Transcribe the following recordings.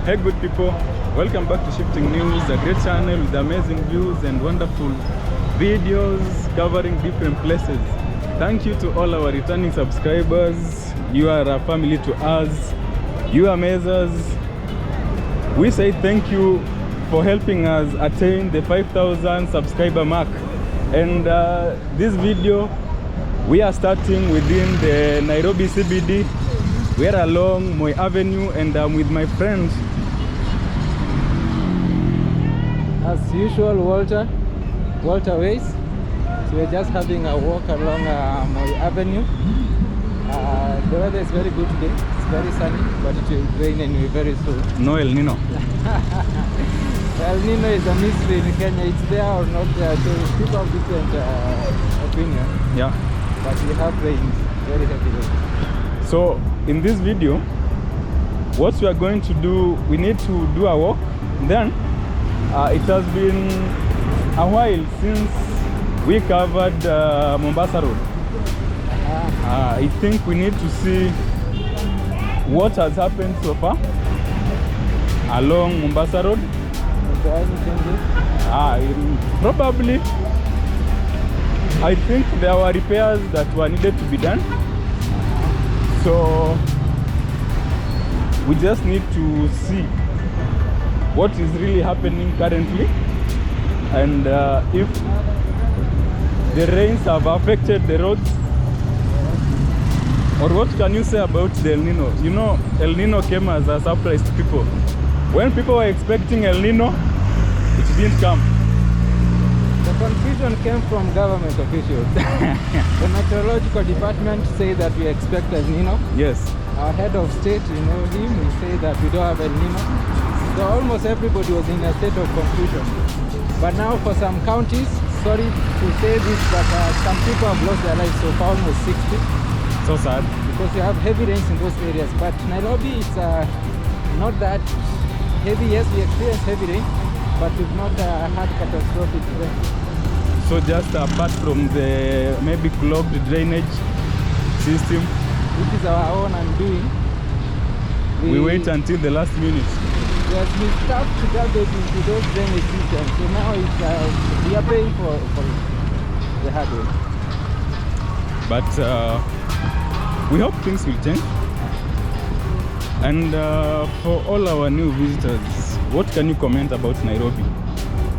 Hey good people, welcome back to Shifting News, a great channel with amazing views and wonderful videos covering different places. Thank you to all our returning subscribers. You are a family to us. You are amazers. We say thank you for helping us attain the 5,000 subscriber mark. And this video, we are starting within the Nairobi CBD. We are along Moi Avenue and I'm with my friend. As usual, Walter Ways. So we're just having a walk along Moi Avenue. The weather is very good today. It's very sunny, but it will rain anyway very soon. No El Nino. El Nino is a mystery in Kenya. It's there or not there. So people have different opinions. Yeah. But we have rain, very heavy rain. So in this video, what we are going to do, we need to do a walk. Then it has been a while since we covered Mombasa Road. I think we need to see what has happened so far along Mombasa Road. Probably, I think there were repairs that were needed to be done. So we just need to see what is really happening currently, and if the rains have affected the roads, or what can you say about the El Nino? You know, El Nino came as a surprise to people. When people were expecting El Nino, it didn't come. The confusion came from government officials. The meteorological department say that we expect El Nino. Yes. Our head of state, you know him, we say that we don't have El Nino. So almost everybody was in a state of confusion. But now for some counties, sorry to say this, but some people have lost their lives so far, almost 60. So sad. Because you have heavy rains in those areas. But Nairobi, it's not that heavy. Yes, we experience heavy rain, but we've not had catastrophic rain. So just apart from the maybe clogged drainage system, which is our own undoing, we wait until the last minute. Yes, we stuffed garbage into those drainage systems. So now it's, we are paying for the hard way. But we hope things will change. And for all our new visitors, what can you comment about Nairobi?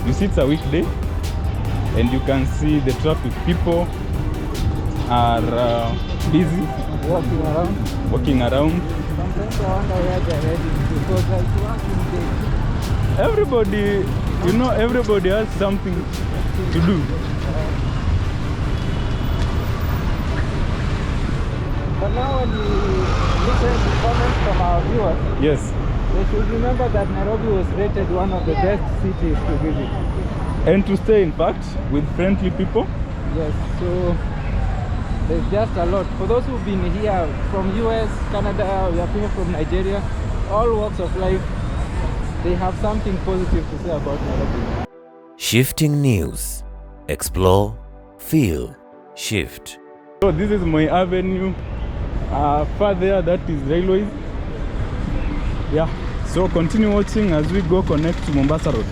You see, it's a weekday and you can see the traffic. People are busy walking around. Sometimes I wonder where they're heading because it's working day. Everybody, you know, everybody has something to do. But now when we listen to comments from our viewers, yes, they should remember that Nairobi was rated one of the best cities to visit. And to stay, in fact, with friendly people. Yes, so there's just a lot. For those who've been here from US, Canada, we have people from Nigeria, all walks of life, they have something positive to say about Nairobi. Shifting News. Explore, feel, shift. So this is Moi Avenue. Far there, that is railways. Yeah, so continue watching as we go connect to Mombasa Road.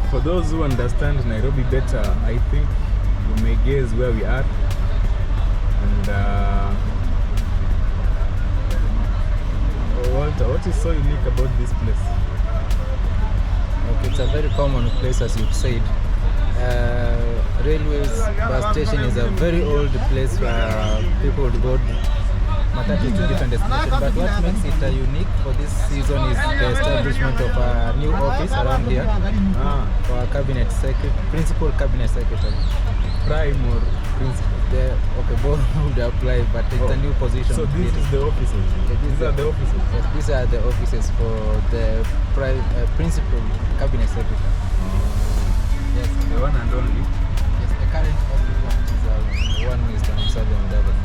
For those who understand Nairobi better, I think you may guess where we are. And Walter, what is so unique about this place? Okay, it's a very common place, as you've said. Railways bus station is a very old place where people would go to different destinations. But what makes it unique for this season is the establishment of a new office around here for our principal cabinet secretary. Prime or principal? Okay, both would apply, but it's a new position. So this is the offices? These are the offices? Yes, these are the offices for the principal cabinet secretary. Yes, the one and only? Yes, the current office one is one Mr. Musalia Mudavadi.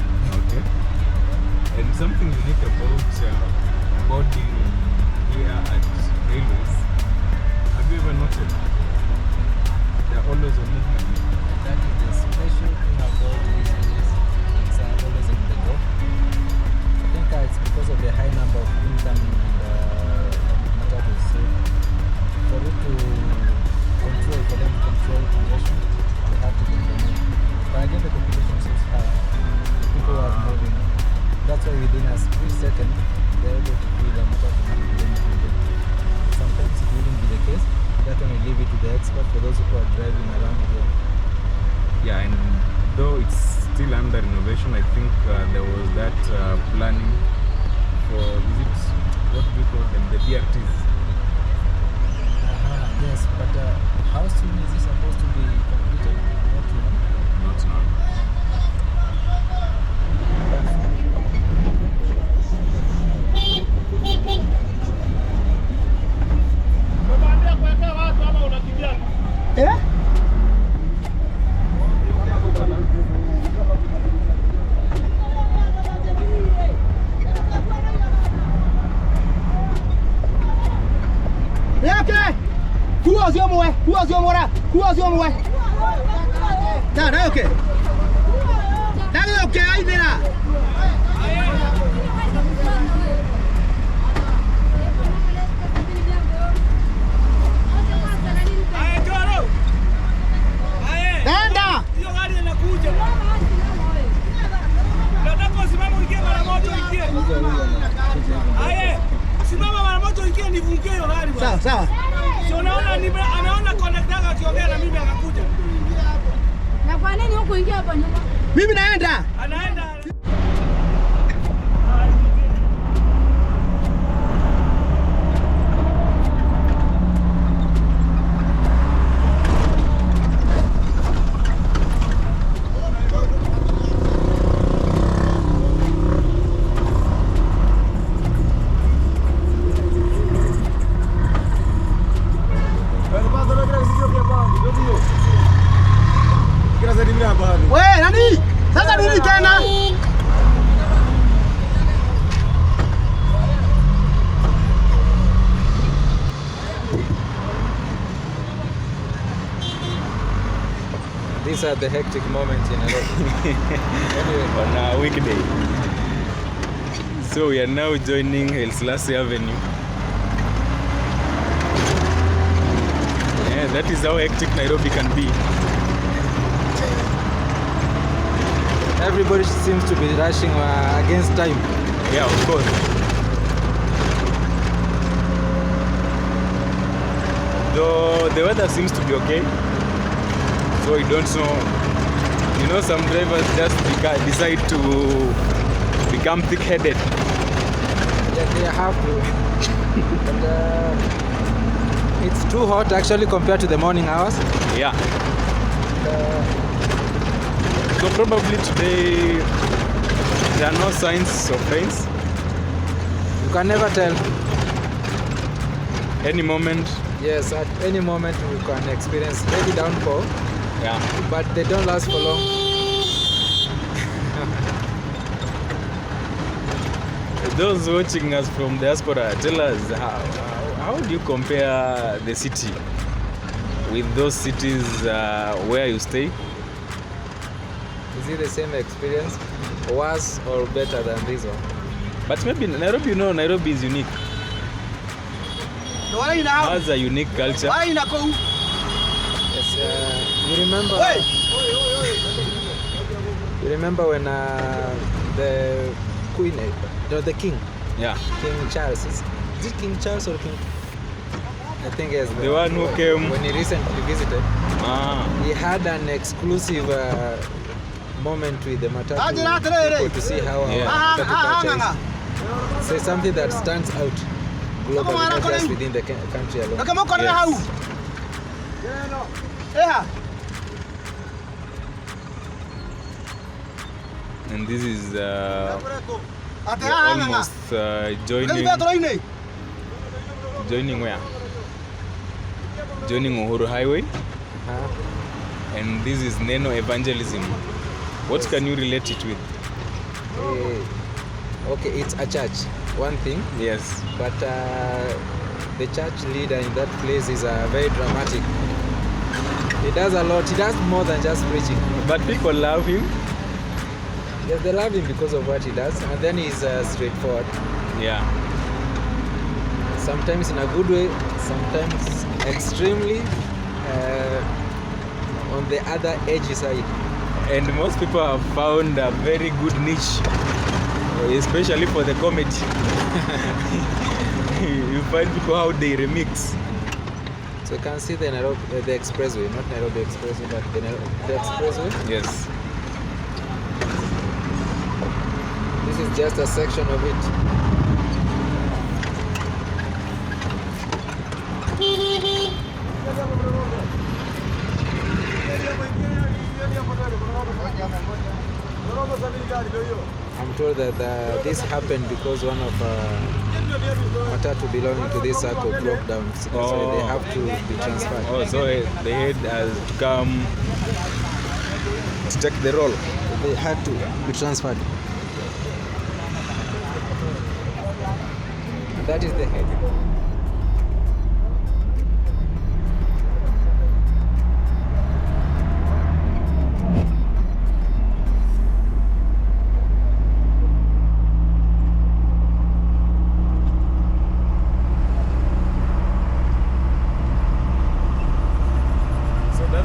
under renovation. I think there was that planning for, what do we call them, the BRTs. Yes, but how soon is it supposed to be completed? Not now. Sawa. Si unaona ameona conductor akiongea na mimi akakuja. Na kwa nini huko ingia hapa nyuma? Mimi naenda. Anaenda. Wewe nani? Sasa nini tena? These are the hectic moments in Nairobi. Anyway, On a weekday. So we are now joining Haile Selassie Avenue. Yeah, that is how hectic Nairobi can be. everybody seems to be rushing against time. Yeah, of course. Though the weather seems to be okay, so I don't know. You know, some drivers just decide to become thick-headed. Yeah, they have to. But, it's too hot actually compared to the morning hours. Yeah. So probably today there are no signs of rains. You can never tell. Any moment. Yes, at any moment we can experience heavy downpour. Yeah. But they don't last for long. Those watching us from diaspora, tell us how do you compare the city with those cities where you stay? Is it the same experience, worse or better than this one? But maybe Nairobi, you know, Nairobi is unique. Has a unique culture. Yes, you remember? You remember when the Queen, the King? Yeah. King Charles. Is it King Charles or King? I think it's The one who came. when he recently visited. Ah. He had an exclusive moment with the Matatu people to see how Yeah. our Matatu culture is. So it's something that stands out globally, not just within the country alone. Yes. And this is we're almost joining where? Joining Uhuru Highway. And this is Neno Evangelism. What can you relate it with? Okay, it's a church, one thing. Yes. But the church leader in that place is very dramatic. He does a lot. He does more than just preaching. But people love him. Yes, they love him because of what he does. And then he's straightforward. Yeah. Sometimes in a good way, sometimes extremely on the other edgy side. And most people have found a very good niche, especially for the comedy. You find people how they remix. So you can see the the expressway, not Nairobi Expressway, but the expressway. Yes. This is just a section of it. I'm told that this happened because one of matatu belonging to this circle broke down. So they have to be transferred. Oh, so the head has to come to take the role. They had to be transferred. And that is the head.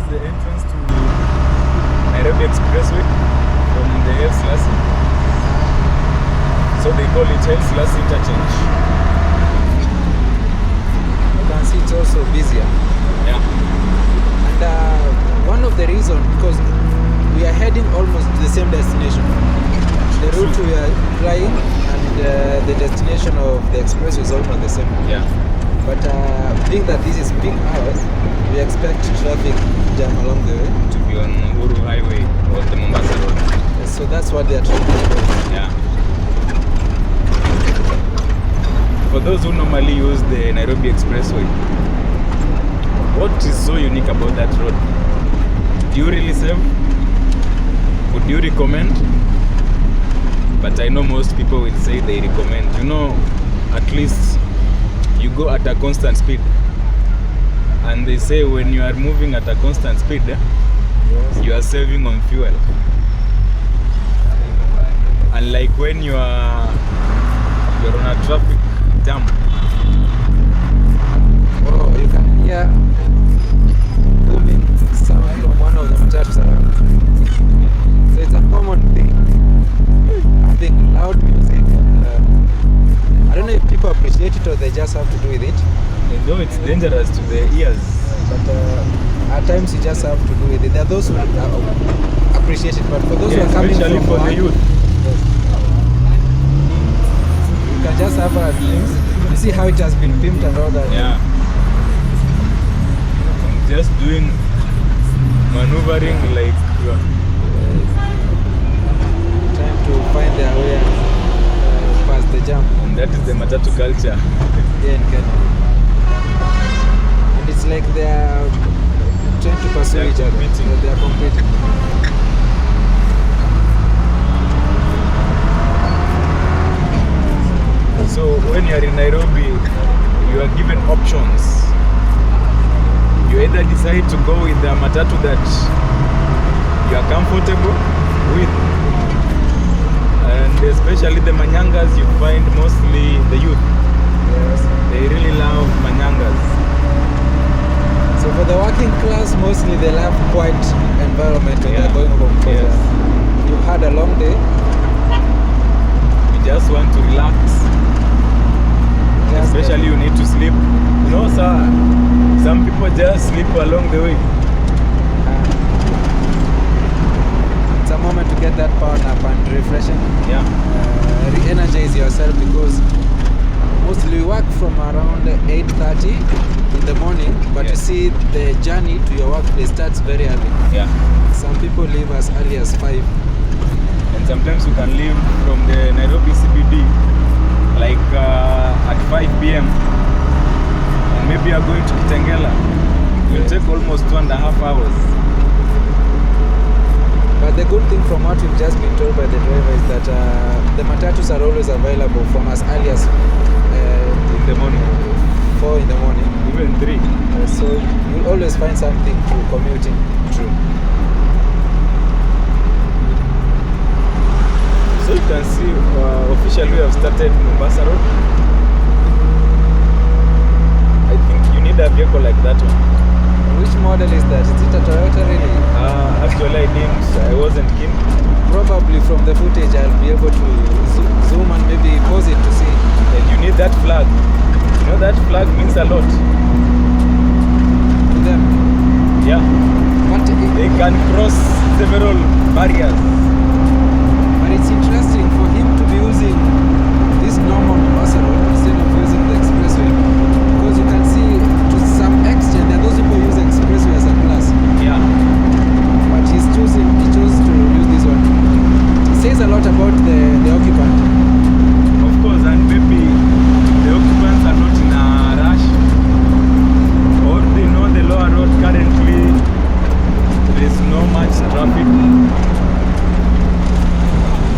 The entrance to Nairobi Expressway from the Haile Selassie. So they call it Haile Selassie Interchange. You can see it's also busier. Yeah. And one of the reasons, because we are heading almost to the same destination. The route we are flying and the destination of the express is almost the same. Yeah. But being that this is peak hours, we expect traffic jam along the way. To be on Uhuru Highway or the Mombasa Rd. So that's what they are trying to do. Yeah. For those who normally use the Nairobi Expressway, what is so unique about that road? Do you really save? Would you recommend? But I know most people will say they recommend. You know, at least you go at a constant speed. And they say when you are moving at a constant speed, Yes. you are saving on fuel. Unlike when you're on a traffic jam. Oh, you can hear booming sound from one of the matatus around. So it's a common thing. Having loud music. I don't know if people appreciate it or they just have to do with it. Though it's dangerous to the ears. But at times you just have to do with it. There are those who appreciate it, but for those who are coming especially from for the work, youth. you can just have a glimpse. You see how it has been pimped and all that. Yeah. Just doing maneuvering like Trying to find their way and pass the jam. and that is the matatu culture. Here in Kenya. And it's like they are trying to pursue They are each other. competing. They are competing. So when you are in Nairobi, you are given options. You either decide to go with the matatu that you are comfortable with, and especially the manyangas, you find mostly the youth. Yes. They really love manyangas. So for the working class, mostly they love quiet environment when they're going home. Because, Yes. you've had a long day. You just want to relax. Just Especially you need to sleep. You know, sir, some people just sleep along the way. it's a moment to get that power nap and refreshing. Yeah. Re-energize yourself because mostly we work from around 8:30 in the morning, but you Yes. see the journey to your workplace starts very early. Yeah. Some people leave as early as 5. And sometimes you can leave from the Nairobi CBD like at 5 p.m. and maybe you are going to Kitengela. It will take almost 2.5 hours. But the good thing from what we've just been told by the driver is that the matatus are always available from as early as In the morning, 4 in the morning. even 3. So you'll always find something to commute in. True. So you can see officially we have started Mombasa Road. I think you need a vehicle like that one. Which model is that? Is it a Toyota really? Actually I wasn't keen. Probably from the footage I'll be able to zoom and maybe pause it to see. And you need that flag. You know that flag means a lot. To them. Yeah. But They can cross several barriers. it's interesting for him to be out about the occupant. Of course, and maybe the occupants are not in a rush, or they know the lower road currently there is no much traffic.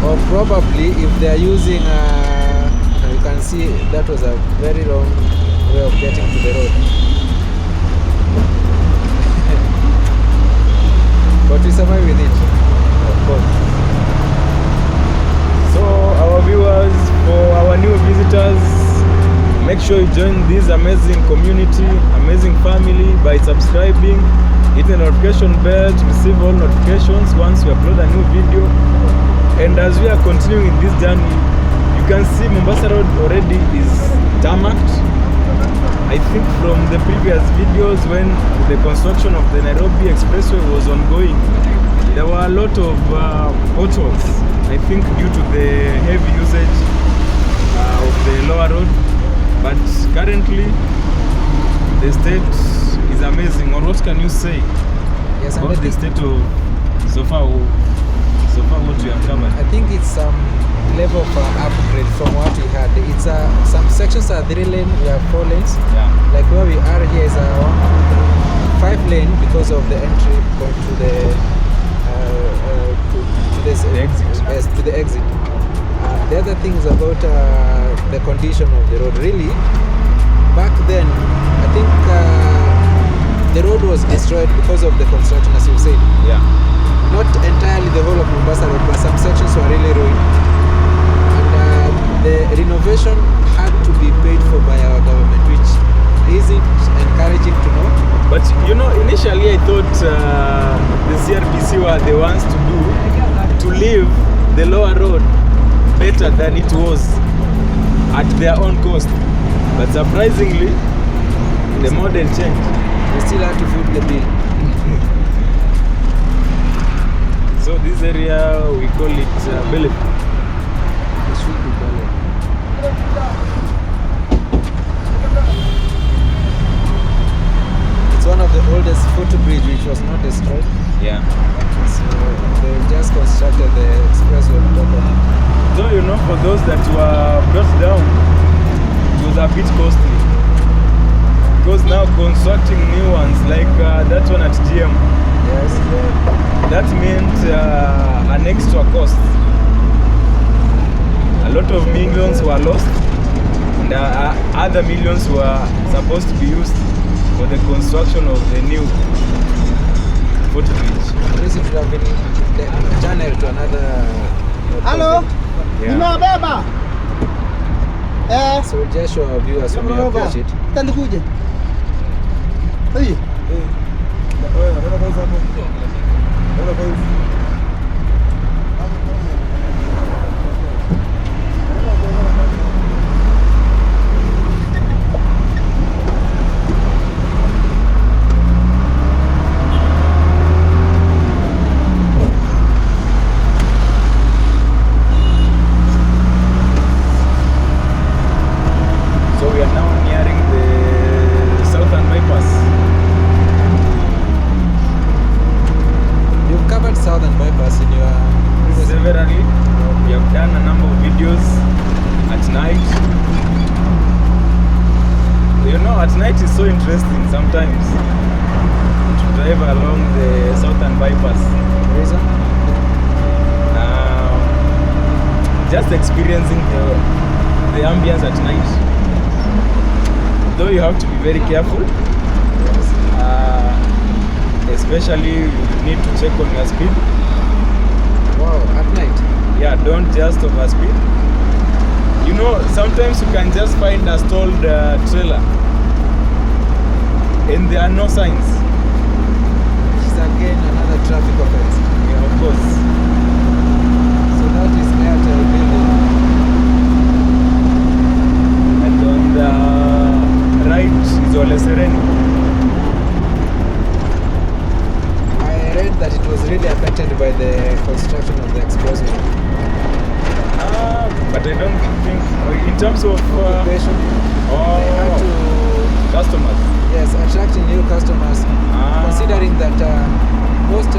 Or probably if they are using you can see that was a very long way of getting to the road. But we survive with it, of course. So our viewers, for our new visitors, make sure you join this amazing community, amazing family by subscribing, hit the notification bell to receive all notifications once we upload a new video. And as we are continuing this journey, you can see Mombasa Road already is tarmacked. I think from the previous videos when the construction of the Nairobi Expressway was ongoing, there were a lot of potholes, I think due to the heavy usage of the lower road. But currently, the state is amazing. Or what can you say Yes, and about the state of so far what we have covered? I think it's some level of upgrade from what we had. It's some sections are 3 lane, we have 4 lanes. Yeah. Like where we are here is 5 lane because of the entry point to the exit. Yes, to the exit. The other thing is about the condition of the road. Really, back then, I think the road was destroyed because of the construction, as you said. Yeah. Not entirely the whole of Mombasa Road, but some sections were really ruined. And the renovation had to be paid for by our government, which isn't encouraging to know. But you know, initially I thought the CRPC were the ones to leave the lower road better than it was at their own cost. But surprisingly, the model changed. We still have to foot the bill. So this area, we call it Bele. It should be better. It's one of the oldest footbridge which was not destroyed. Yeah. So they just constructed the expressway on top of it. Though you know, for those that were brought down, it was a bit costly. Because now constructing new ones like that one at GM, Yes. that meant an extra cost. A lot of millions were lost, and other millions were supposed to be used for the construction of the new footbridge. This should have been the channel to another. Hello? Yeah. Nimewabeba. So we'll just show our viewers when we approach it. Tandikuje. Hey. So we are now nearing the southern bypass. You've covered southern bypass in your previous Severally, we have done a number of videos at night. You know, at night is so interesting sometimes to drive along the southern bypass. reason. Just experiencing the ambience at night. Though you have to be very careful, especially you need to check on your speed. Wow, at night. Yeah, don't just overspeed. You know, sometimes you can just find a stalled trailer and there are no signs. Which is again another traffic offense. Yeah, of course. So that is Airtel building. And on the right is Haile Sereni. I read that it was really affected by the construction of the expressway. But I don't think, in terms of Occupation, they had to customers. attracting new customers. Considering that most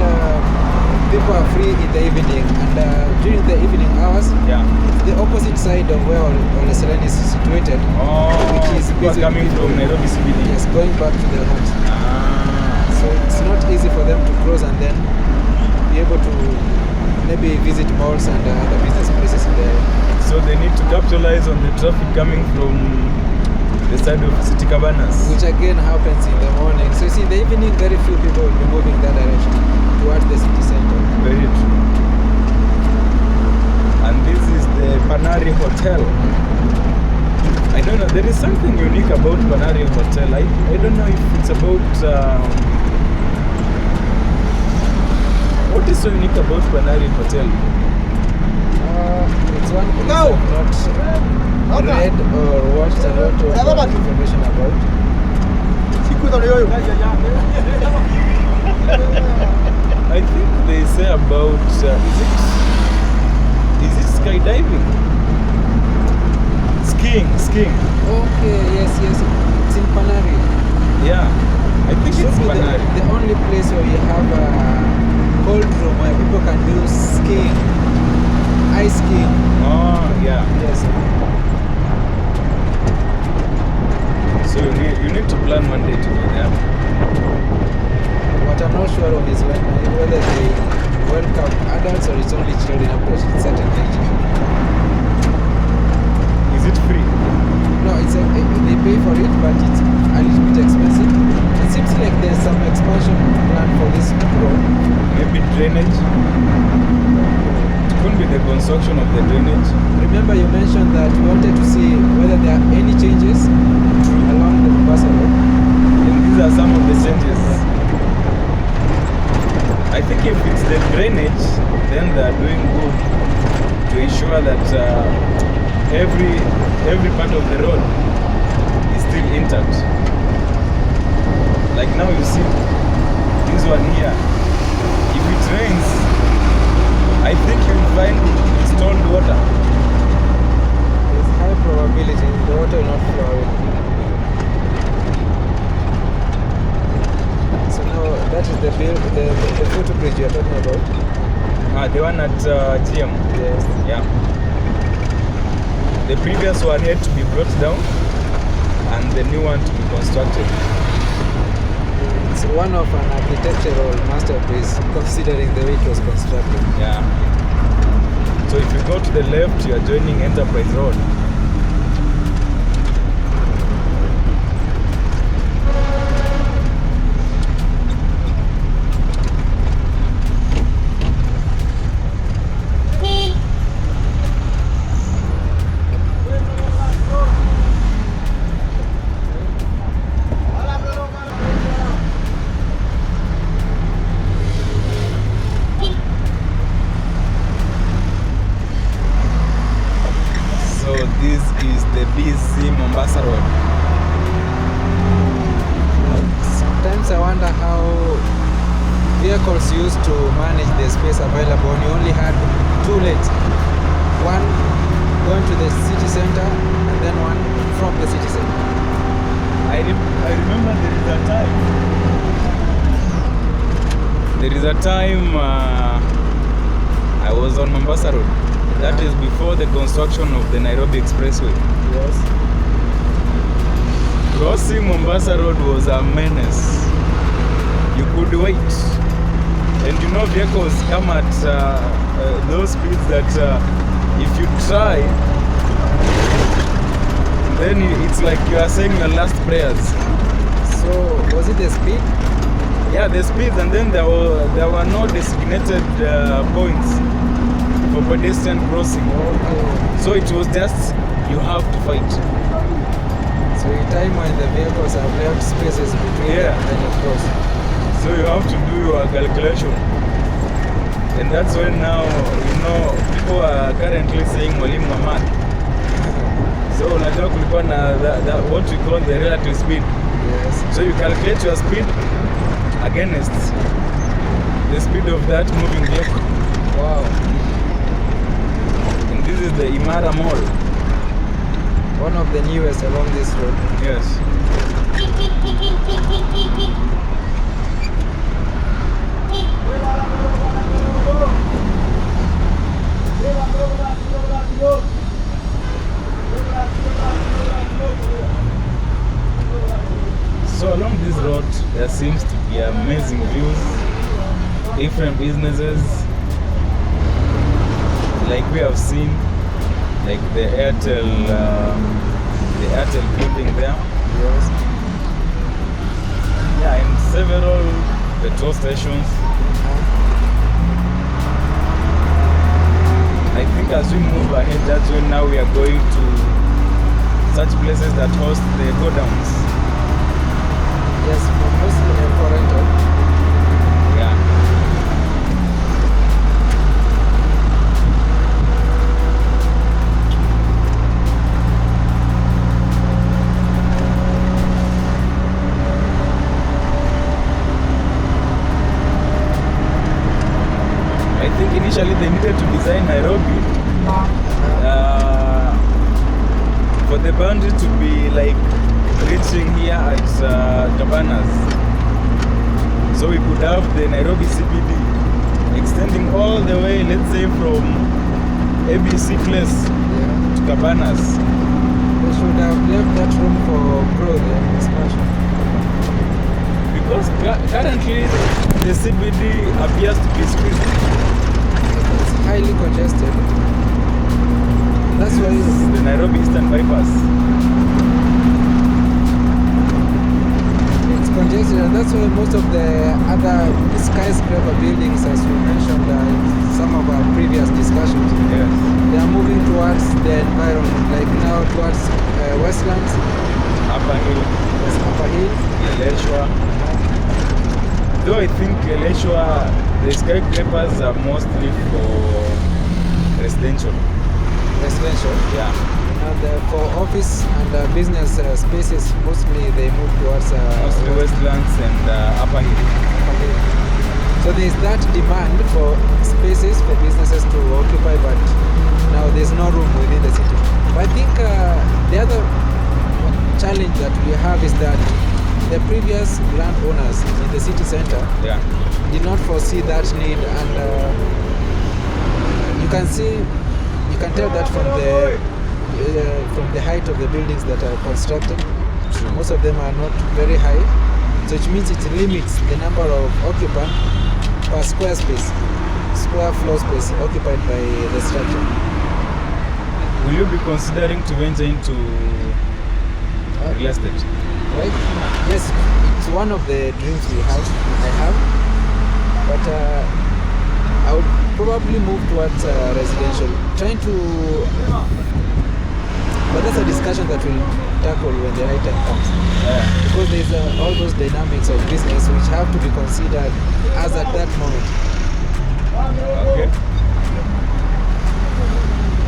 people people are free in the evening, and during the evening hours, Yeah. the opposite side of where Haile Selassie is situated, Oh, which is people are busy coming people. from Nairobi CBD. Yes, going back to their homes. Ah. So it's not easy for them to cross and then be able to maybe visit malls and other business places in the area. So they need to capitalize on the traffic coming from the side of City Cabanas. Which again happens in the morning. So you see, in the evening, very few people will be moving that direction towards the city center. Very true. And this is the Panari Hotel. I don't know, there is something unique about Panari Hotel. I don't know if it's about... what is so unique about Panari Hotel? It's one place I've not read or watched a lot of information about. I think they say about... is it skydiving? Skiing. Okay, yes. It's in Panari. Yeah, I think Should it's be Panari. the only place where you have a cold room where people can do skiing, ice skiing. Oh, yeah. Yes. So you need to plan one day to go there. What I'm not sure of is whether they welcome adults or it's only children up to a certain age. Is it free? No, they pay for it, but it's a little bit expensive. It seems like there's some expansion plan for this road. Maybe drainage? It could be the construction of the drainage. Remember you mentioned that you wanted to see whether there are any changes along the Mombasa Road. And these are some of the changes. I think if it's the drainage, then they are doing good to ensure that every part of the road is still intact. Like now you see this one here. If it rains, I think you'll find stored water. There's high probability the water will not flow away. So now that is the footbridge you're talking about. The one at GM. Yes. Yeah. The previous one had to be brought down and the new one to be constructed. It's one of an architectural masterpiece considering the way it was constructed. Yeah. So if you go to the left, you are joining Enterprise Road. So this is the BC Mombasa Road. Sometimes I wonder how vehicles used to manage the space available when you only had two lanes. One going to the city center and then one from the city center. I remember there is a time I was on Mombasa Road. That is before the construction of the Nairobi Expressway. Yes. Crossing Mombasa Road was a menace. You could wait. And you know vehicles come at those speeds that if you try, then it's like you are saying your last prayers. So was it the speed? Yeah, the speeds, and then there were no designated points for pedestrian crossing. Okay. So it was just, you have to fight. So in time when the vehicles have left spaces between them and then you cross. So you have to do your calculation. And that's when now, people are currently saying Mwalimu Mamad. So unajua kulikuwa na what we call the relative speed. Yes. So you calculate your speed against the speed of that moving vehicle. Wow. And this is the Imara Mall. One of the newest along this road. Yes. There seems to be amazing views, different businesses, like we have seen, like the Airtel building there. Yes. Yeah, and several petrol stations. I think as we move ahead, that's when now we are going to such places that host the godowns. Yes, mostly for rental. Yeah. I think initially they needed to design Nairobi for the boundary to be like reaching here at Cabanas. So we could have the Nairobi CBD extending all the way, let's say from ABC Place to Cabanas. They should have left that room for growth and expansion. Because currently the CBD appears to be squeezed. It's highly congested. That's why The Nairobi Eastern Bypass. it's congested, and that's why most of the other skyscraper buildings, as we mentioned in some of our previous discussions, Yes. they are moving towards the environment, like now towards Westlands, Upper Hill, yes, Upper Hill. Eleshwa. Though I think Eleshwa, the skyscrapers are mostly for residential. Residential. Yeah. And for office and business spaces, mostly they move towards Mostly Westlands and Upper Hill. Upper Hill. So there is that demand for spaces for businesses to occupy, but now there's no room within the city. But I think the other challenge that we have is that the previous landowners in the city center Yeah. did not foresee that need, and you can tell that from the height of the buildings that are constructed. True. Most of them are not very high, so it means it limits the number of occupants per square floor space occupied by the structure. Will you be considering to venture into real estate? Right? Yes, it's one of the dreams I have, but I would probably move towards residential, but that's a discussion that we'll tackle when the right time comes. Yeah. Because there's all those dynamics of business which have to be considered as at that moment. Okay.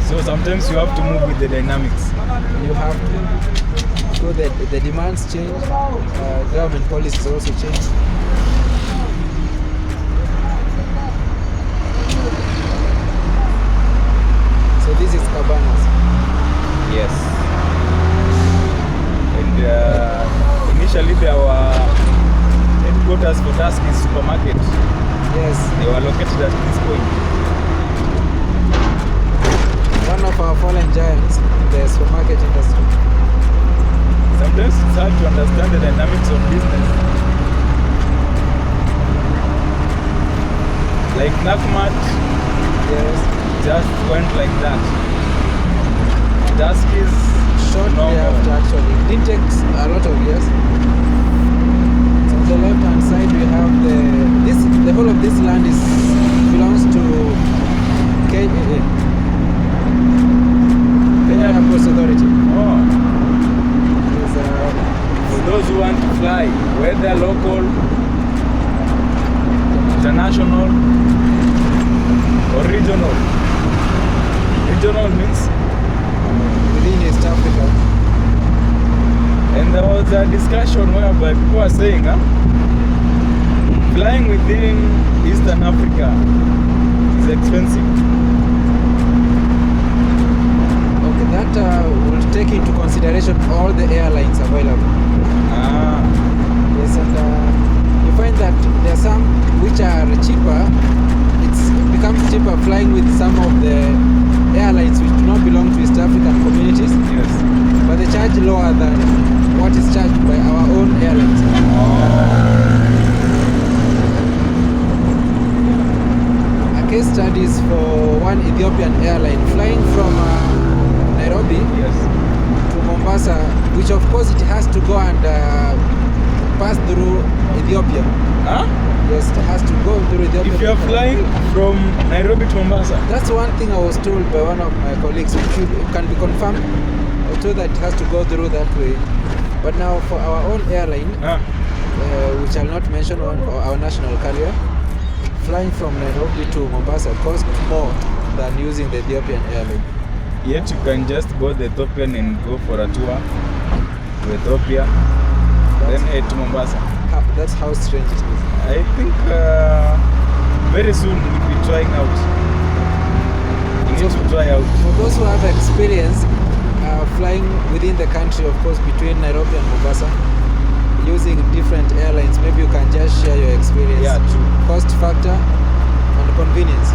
So sometimes you have to move with the dynamics. You have to. So the demands change, government policies also change. So this is Cabanas. Yes. And initially there were headquarters for Tuskys supermarket. Yes, They were located at this point. one of our fallen giants in the supermarket industry. Sometimes it's hard to understand the dynamics of business. Like Nakmat Yes, just went like that. Tuskys shortly no more. after actually. It didn't take a lot of years. So on the left hand side we have the whole of this land belongs to KAA, Kenya Airports Authority. Oh. There's, For those who want to fly, whether local, international, or regional. Regional means, within East Africa. and there was a discussion whereby people are saying, flying within Eastern Africa is expensive. Okay, that will take into consideration all the airlines available. Yes, and you find that there are some which are cheaper. It becomes cheaper flying with some of the airlines which do not belong to East African communities, Yes. but they charge lower than what is charged by our own airlines. case studies for one Ethiopian airline flying from Nairobi Yes. to Mombasa, which of course it has to go and pass through Ethiopia. Huh? Yes, it has to go through Ethiopia. If you are flying from Nairobi to Mombasa. That's one thing I was told by one of my colleagues, which can be confirmed. I was told that it has to go through that way. But now for our own airline, which I'll not mention on our national carrier, flying from Nairobi to Mombasa costs more than using the Ethiopian airline. Yet you can just go the Ethiopian and go for a tour to Ethiopia, then head to Mombasa. That's how strange it is. I think very soon we'll be trying out. We need to try out. For those who have experience flying within the country, of course, between Nairobi and Mombasa, using different airlines, maybe you can just share your experience. Yeah, true. Cost factor and convenience.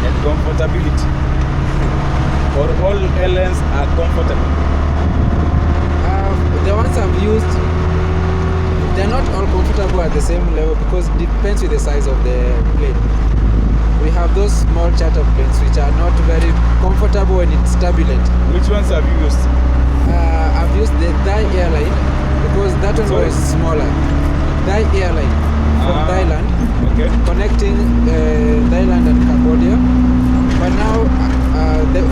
And comfortability. Or all airlines are comfortable. The ones I've used, they're not all comfortable at the same level because it depends with the size of the plane. We have those small charter planes which are not very comfortable when it's turbulent. Which ones have you used? I've used the Thai airline because that one Sorry? was smaller. Thai airline from Thailand, Okay. connecting Thailand and Cambodia. But now,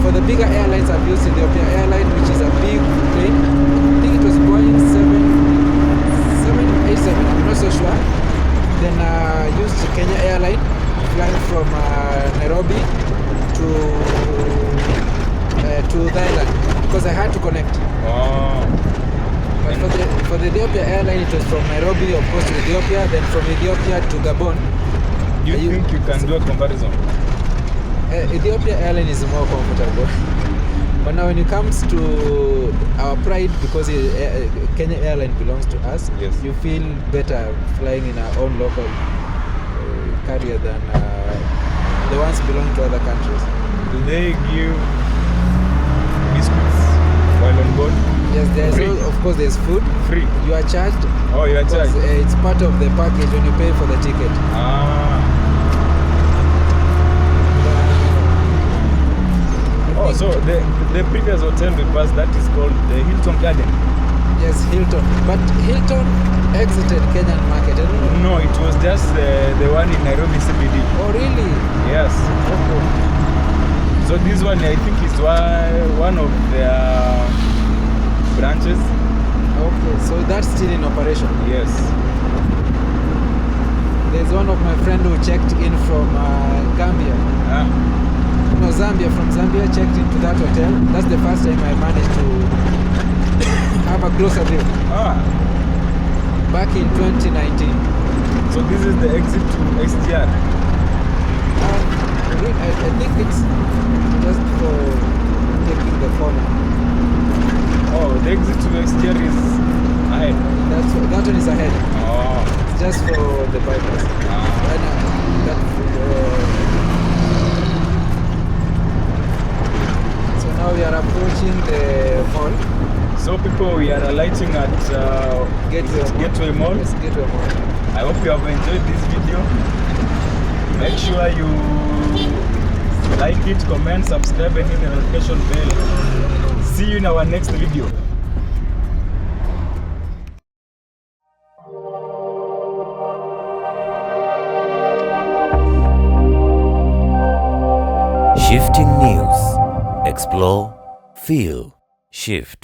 for the bigger airlines, I've used Ethiopia Airline, which is a big plane. I think it was Boeing 787, I'm not so sure. Then used Kenya Airline, flying from Nairobi to Thailand because I had to connect. Oh. But for the Ethiopia Airline, it was from Nairobi, of course, to Ethiopia, then from Ethiopia to Gabon. Do you think you can do a comparison? Ethiopia Airline is more comfortable. But now when it comes to our pride, because Kenya Airline belongs to us, Yes. you feel better flying in our own local carrier than the ones belonging to other countries. Do they give biscuits while on board? Yes, there's Free. of course there's food. Free. You are charged. Oh, you are Because, charged. it's part of the package when you pay for the ticket. Oh, so the previous hotel we passed, that is called the Hilton Garden. Yes, Hilton. But Hilton exited Kenyan market. I don't know. No, it was just the one in Nairobi CBD. Oh, really? Yes. Okay. So this one I think is one of their branches. Okay, so that's still in operation. Yes. There's one of my friend who checked in from Gambia. No, Zambia. From Zambia, checked into that hotel. That's the first time I managed to have a closer view. Back in 2019. So this is the exit to XTR. I think it's just for taking the corner. Oh, the exit to XTR is ahead. That one is ahead. Oh. It's just for the bypass. And, so now we are approaching the mall. So people, we are alighting at Gateway Mall. Yes, Gateway Mall. I hope you have enjoyed this video. Make sure you like it, comment, subscribe and hit the notification bell. See you in our next video. Shifting News. Explore, feel, shift.